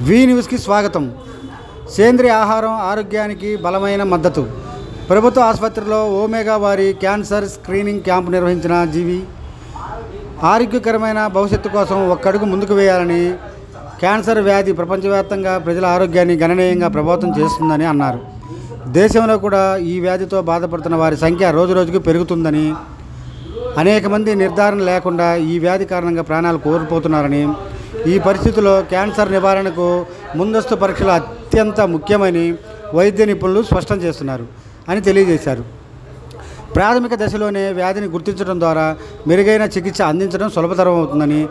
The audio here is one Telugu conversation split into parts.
వి న్యూస్కి స్వాగతం. సేంద్రియ ఆహారం ఆరోగ్యానికి బలమైన మద్దతు. ప్రభుత్వ ఆసుపత్రిలో ఓమేగా వారి క్యాన్సర్ స్క్రీనింగ్ క్యాంపు నిర్వహించిన జీవి ఆరోగ్యకరమైన భవిష్యత్తు కోసం ఒక్కడుగు ముందుకు వేయాలని, క్యాన్సర్ వ్యాధి ప్రపంచవ్యాప్తంగా ప్రజల ఆరోగ్యాన్ని గణనీయంగా ప్రభావితం చేస్తుందని అన్నారు. దేశంలో కూడా ఈ వ్యాధితో బాధపడుతున్న వారి సంఖ్య రోజురోజుకు పెరుగుతుందని, అనేక మంది నిర్ధారణ లేకుండా ఈ వ్యాధి కారణంగా ప్రాణాలు కోల్పోతున్నారని, ఈ పరిస్థితుల్లో క్యాన్సర్ నివారణకు ముందస్తు పరీక్షలు అత్యంత ముఖ్యమని వైద్య నిపుణులు స్పష్టం చేస్తున్నారు అని తెలియజేశారు. ప్రాథమిక దశలోనే వ్యాధిని గుర్తించడం ద్వారా మెరుగైన చికిత్స అందించడం సులభతరం అవుతుందని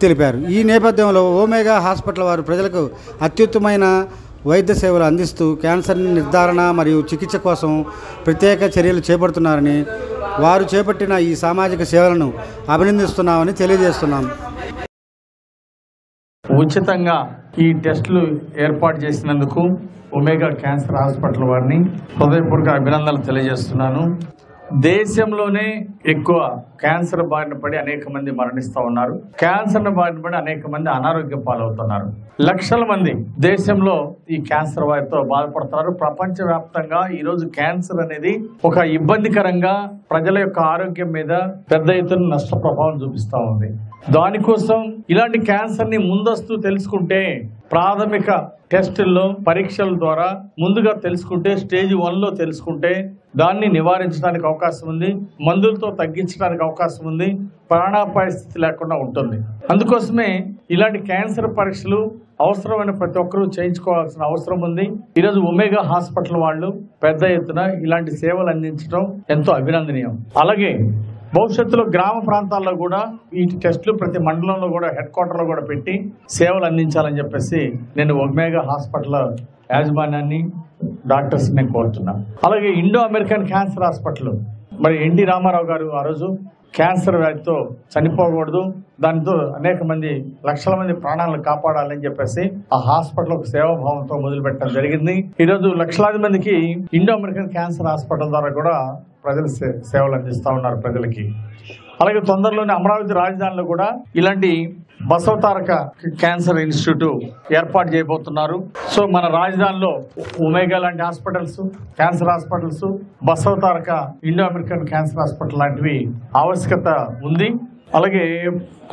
తెలిపారు. ఈ నేపథ్యంలో ఓమేగా హాస్పిటల్ వారు ప్రజలకు అత్యుత్తమైన వైద్య సేవలు అందిస్తూ క్యాన్సర్ నిర్ధారణ మరియు చికిత్స కోసం ప్రత్యేక చర్యలు చేపడుతున్నారని, వారు చేపట్టిన ఈ సామాజిక సేవలను అభినందిస్తున్నామని తెలియజేస్తున్నాం. ఉచితంగా ఈ టెస్టులు ఏర్పాటు చేసినందుకు ఒమేగా క్యాన్సర్ హాస్పిటల్ వారిని హృదయపూర్వక అభినందనలు తెలియజేస్తున్నాను. దేశంలోనే ఎక్కువ క్యాన్సర్ బారిన పడి అనేక మంది మరణిస్తూ ఉన్నారు. క్యాన్సర్ బారిన పడి అనేక మంది అనారోగ్య పాలవుతున్నారు. లక్షల మంది దేశంలో ఈ క్యాన్సర్ వారితో బాధపడుతున్నారు. ప్రపంచవ్యాప్తంగా ఈరోజు క్యాన్సర్ అనేది ఒక ఇబ్బందికరంగా ప్రజల యొక్క ఆరోగ్యం మీద పెద్ద ఎత్తున నష్ట ప్రభావం చూపిస్తూ ఉంది. దానికోసం ఇలాంటి క్యాన్సర్ ని ముందస్తు తెలుసుకుంటే, ప్రాథమిక టెస్టుల్లో పరీక్షల ద్వారా ముందుగా తెలుసుకుంటే, స్టేజ్ 1లో తెలుసుకుంటే దాన్ని నివారించడానికి అవకాశం ఉంది, మందులతో తగ్గించడానికి అవకాశం ఉంది, ప్రాణాపాయ స్థితి లేకుండా ఉంటుంది. అందుకోసమే ఇలాంటి క్యాన్సర్ పరీక్షలు అవసరమైన ప్రతి ఒక్కరూ చేయించుకోవాల్సిన అవసరం ఉంది. ఈరోజు ఒమేగా హాస్పిటల్ వాళ్ళు పెద్ద ఎత్తున ఇలాంటి సేవలు అందించడం ఎంతో అభినందనీయం. అలాగే భవిష్యత్తులో గ్రామ ప్రాంతాల్లో కూడా ఈ టెస్టులు ప్రతి మండలంలో కూడా హెడ్ క్వార్టర్లో కూడా పెట్టి సేవలు అందించాలని చెప్పేసి నేను ఒమేగా హాస్పిటల్ యాజమాన్యాన్ని, డాక్టర్స్ నేను కోరుతున్నాను. అలాగే ఇండో అమెరికన్ క్యాన్సర్ హాస్పిటల్, మరి ఎన్టీ రామారావు గారు ఆ రోజు క్యాన్సర్ వ్యాధితో చనిపోకూడదు, దానితో అనేక మంది లక్షల మంది ప్రాణాలను కాపాడాలని చెప్పేసి ఆ హాస్పిటల్ ఒక సేవాభావంతో మొదలుపెట్టడం జరిగింది. ఈరోజు లక్షలాది మందికి ఇండో అమెరికన్ క్యాన్సర్ హాస్పిటల్ ద్వారా కూడా ప్రజలు సేవలు అందిస్తూ ఉన్నారు ప్రజలకి. అలాగే తొందరలోనే అమరావతి రాజధానిలో కూడా ఇలాంటి బసవతారక క్యాన్సర్ ఇన్స్టిట్యూట్ ఏర్పాటు చేయబోతున్నారు. సో మన రాజధానిలో ఒమేగా లాంటి hospitals, cancer hospitals, Basavataraka Indo American cancer hospital లాంటివి ఆవశ్యకత ఉంది. అలాగే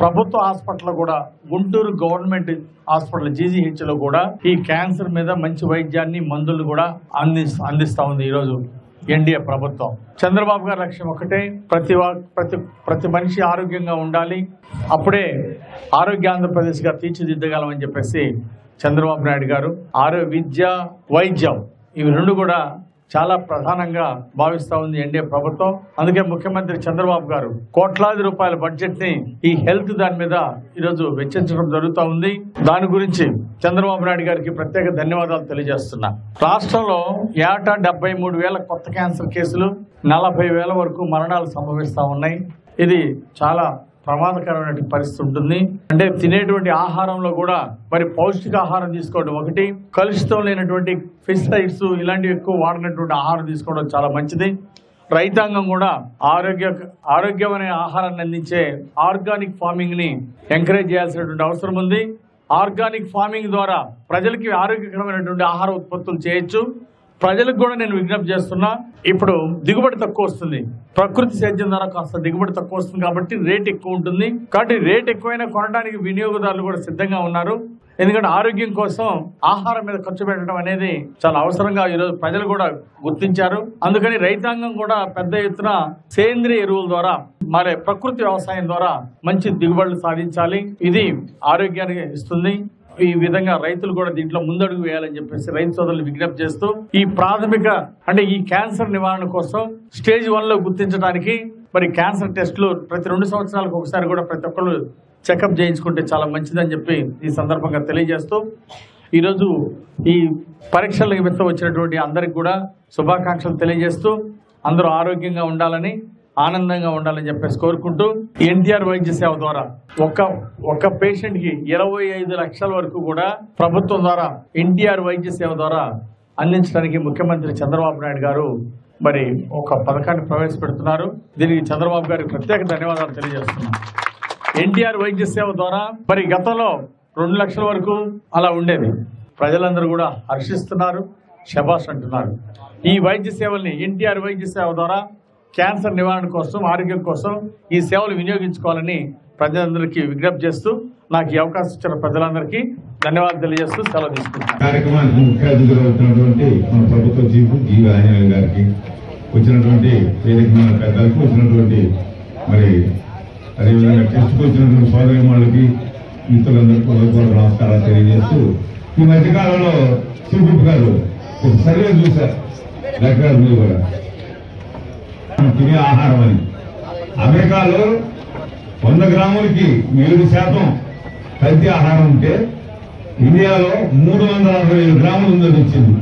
ప్రభుత్వ హాస్పిటల్ కూడా, గుంటూరు గవర్నమెంట్ హాస్పిటల్ జీజీహెచ్లో కూడా ఈ క్యాన్సర్ మీద మంచి వైద్యాన్ని, మందులు కూడా అందిస్తూ ఉంది ఈరోజు ఎన్డీఏ ప్రభుత్వం. చంద్రబాబు గారి లక్ష్యం ఒకటే, ప్రతి మనిషి ఆరోగ్యంగా ఉండాలి, అప్పుడే ఆరోగ్య ఆంధ్రప్రదేశ్గా తీర్చిదిద్దగలమని చెప్పేసి చంద్రబాబు నాయుడు గారు విద్య, వైద్యం ఇవి రెండు కూడా చాలా ప్రధానంగా భావిస్తూ ఉంది ఎన్డీఏ ప్రభుత్వం. అందుకే ముఖ్యమంత్రి చంద్రబాబు గారు కోట్లాది రూపాయల బడ్జెట్ ని ఈ హెల్త్ దాని మీద ఈరోజు వెచ్చించడం జరుగుతూ ఉంది. దాని గురించి చంద్రబాబు నాయుడు గారికి ప్రత్యేక ధన్యవాదాలు తెలియజేస్తున్నా. రాష్ట్రంలో ఏటా 73,000 కొత్త క్యాన్సర్ కేసులు, 40,000 వరకు మరణాలు సంభవిస్తూ ఉన్నాయి. ఇది చాలా ప్రమాదకరమైన పరిస్థితి ఉంటుంది. అంటే తినేటువంటి ఆహారంలో కూడా మరి పౌష్టికాహారం తీసుకోవడం ఒకటి, కలుషితం లేనటువంటి పెస్టిసైడ్స్ ఇలాంటివి ఎక్కువ వాడినటువంటి ఆహారం తీసుకోవడం చాలా మంచిది. రైతాంగం కూడా ఆరోగ్యమైన ఆహారాన్ని అందించే ఆర్గానిక్ ఫార్మింగ్ ని ఎంకరేజ్ చేయాల్సినటువంటి అవసరం ఉంది. ఆర్గానిక్ ఫార్మింగ్ ద్వారా ప్రజలకి ఆరోగ్యకరమైనటువంటి ఆహార ఉత్పత్తులు చేయొచ్చు. ప్రజలకు కూడా నేను విజ్ఞప్తి చేస్తున్నా, ఇప్పుడు దిగుబడి తక్కువ వస్తుంది, ప్రకృతి సేద్యం ద్వారా కాస్త దిగుబడి తక్కువ వస్తుంది కాబట్టి రేట్ ఎక్కువ ఉంటుంది. కాబట్టి రేట్ ఎక్కువైనా కొనడానికి వినియోగదారులు కూడా సిద్ధంగా ఉన్నారు. ఎందుకంటే ఆరోగ్యం కోసం ఆహారం మీద ఖర్చు పెట్టడం అనేది చాలా అవసరంగా ఈరోజు ప్రజలు కూడా గుర్తించారు. అందుకని రైతాంగం కూడా పెద్ద ఎత్తున సేంద్రియ ఎరువుల ద్వారా, మరి ప్రకృతి వ్యవసాయం ద్వారా మంచి దిగుబడులు సాధించాలి. ఇది ఆరోగ్యానికి ఇస్తుంది. ఈ విధంగా రైతులు కూడా దీంట్లో ముందడుగు వేయాలని చెప్పేసి రైతు సోదరులు విజ్ఞప్తి చేస్తూ, ఈ ప్రాథమిక అంటే ఈ క్యాన్సర్ నివారణ కోసం స్టేజ్ 1లో గుర్తించడానికి మరి క్యాన్సర్ టెస్టులు ప్రతి 2 సంవత్సరాలకు ఒకసారి కూడా ప్రతి ఒక్కరు చెకప్ చేయించుకుంటే చాలా మంచిదని చెప్పి ఈ సందర్భంగా తెలియజేస్తూ, ఈరోజు ఈ పరీక్షల నిమిత్తం వచ్చినటువంటి అందరికి కూడా శుభాకాంక్షలు తెలియజేస్తూ, అందరూ ఆరోగ్యంగా ఉండాలని, ఆనందంగా ఉండాలని చెప్పేసి కోరుకుంటూ, ఎన్టీఆర్ వైద్య సేవ ద్వారా ఒక పేషెంట్ కి 25 లక్షల వరకు కూడా ప్రభుత్వం ద్వారా ఎన్టీఆర్ వైద్య సేవ ద్వారా అందించడానికి ముఖ్యమంత్రి చంద్రబాబు నాయుడు గారు మరి ఒక పథకాన్ని ప్రవేశపెడుతున్నారు. దీనికి చంద్రబాబు గారికి ప్రత్యేక ధన్యవాదాలు తెలియజేస్తున్నాను. ఎన్టీఆర్ వైద్య సేవ ద్వారా మరి గతంలో 2 లక్షల వరకు అలా ఉండేది. ప్రజలందరూ కూడా హర్షిస్తున్నారు, శభాష్ అంటున్నారు. ఈ వైద్య సేవల్ని ఎన్టీఆర్ వైద్య సేవ ద్వారా క్యాన్సర్ నివారణ కోసం, ఆరోగ్యం కోసం ఈ సేవలు వినియోగించుకోవాలని ప్రజలందరికీ విజ్ఞప్తి చేస్తూ నాకు ఈ అవకాశం ఇచ్చిన ప్రజలందరికీ ధన్యవాదాలు తెలియజేస్తూ సెలవు తీసుకుంటున్నాను. కార్యక్రమానికి ముఖ్య అతిథులు అవుతున్నటువంటి మన ప్రభుత్వ చీఫ్ జీవి ఆంజనేయులు గారికి, వచ్చినటువంటి వేదిక పెద్దలకు, వచ్చినటువంటి మరి అదేవిధంగా టెస్ట్కు వచ్చినటువంటి సోదరిమణులకి, మిత్రులందరికీ కూడా నమస్కారాలు తెలియజేస్తూ, ఈ మధ్యకాలంలో చీఫ్ గారు ఒక సర్వే చూశారు. డాక్టర్ గారు మీరు కూడా తినే ఆహారం అని అమెరికాలో 100 గ్రాములకి 7% కల్తీ ఆహారం ఉంటే ఇండియాలో 365 గ్రాములు ఉందని వచ్చింది.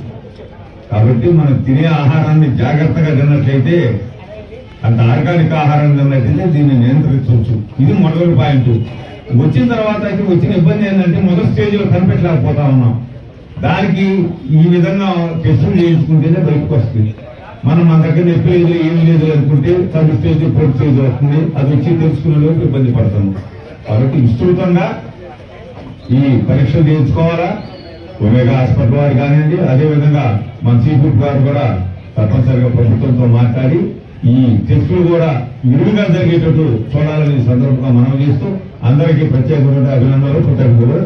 కాబట్టి మనం తినే ఆహారాన్ని జాగ్రత్తగా తిన్నట్లయితే, అంత ఆర్గానిక్ ఆహారం తిన్నట్లయితే దీన్ని నియంత్రించవచ్చు. ఇది మొదటి పాయింట్. వచ్చిన తర్వాత అయితే వచ్చిన ఇబ్బంది ఏంటంటే మొదటి స్టేజ్లో కనిపెట్టలేకపోతా ఉన్నాం. దానికి ఈ విధంగా టెస్టులు చేయించుకుంటేనే బయటకు వస్తుంది. మనం మన దగ్గర నొప్పి లేదు, ఏమి లేదు అనుకుంటే థర్డ్ స్టేజ్, ఫోర్త్ స్టేజ్ వస్తుంది. అది వచ్చి తెలుసుకునే లోపు ఇబ్బంది పడుతుంది. కాబట్టి విస్తృతంగా ఈ పరీక్షలు చేయించుకోవాలా. ఒమేగా హాస్పిటల్ వారు కానివ్వండి, అదేవిధంగా మన చీఫ్ గారు కూడా తప్పనిసరిగా ప్రభుత్వంతో మాట్లాడి ఈ టెస్టులు కూడా విరివిగా జరిగేటట్టు చూడాలని సందర్భంగా మనం చేస్తూ అందరికీ ప్రత్యేకమైన అభినందనలు, కృతజ్ఞతలు.